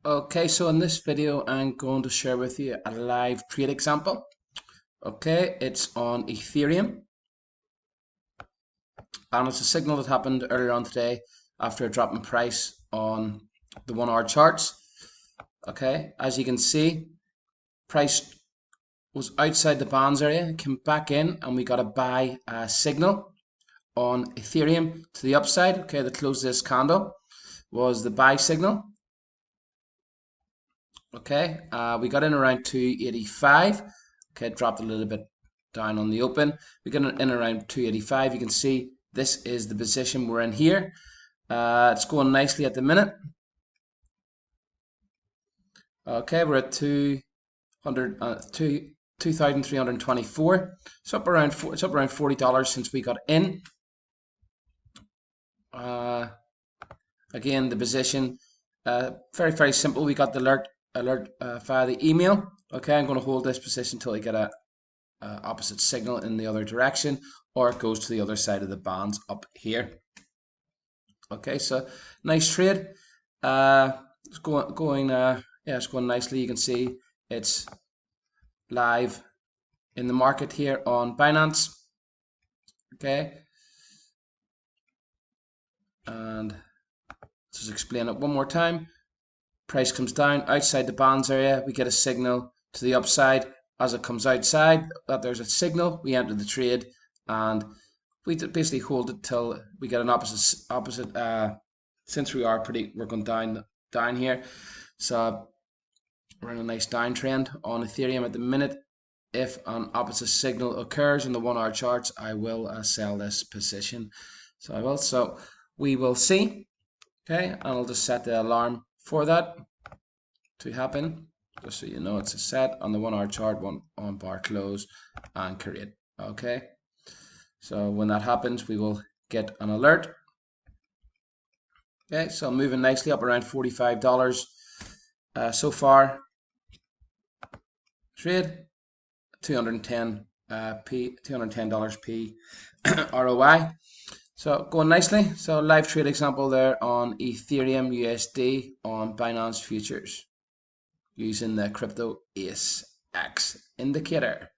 Okay, so in this video I'm going to share with you a live trade example. Okay, it's on Ethereum and it's a signal that happened earlier on today after a drop in price on the 1 hour charts. Okay, as you can see, price was outside the bands area, came back in, and we got a buy signal on Ethereum to the upside. Okay, the close this candle was the buy signal. Okay, we got in around 285. Okay, dropped a little bit down on the open. We got in around 285. You can see this is the position we're in here. It's going nicely at the minute. Okay, we're at 2,324. It's up around $40 since we got in. Again, the position very simple. We got the alert via the email. Okay, I'm going to hold this position until I get a opposite signal in the other direction, or it goes to the other side of the bands up here. Okay, so nice trade. It's going nicely. You can see it's live in the market here on Binance. Okay, and just explain it one more time. Price comes down outside the bands area. We get a signal to the upside. As it comes outside, that there's a signal, we enter the trade, and we basically hold it till we get an opposite. Since we're going down here, so we're in a nice downtrend on Ethereum at the minute. If an opposite signal occurs in the 1 hour charts, I will sell this position. So I will. So we will see. Okay, and I'll just set the alarm for that to happen, just so you know it's a set on the 1 hour chart, one on bar close and create. Okay, so when that happens, we will get an alert. Okay, so moving nicely up around $45 so far. Trade $210 P ROI. So going nicely. So live trade example there on Ethereum USD on Binance Futures using the crypto ACE X indicator.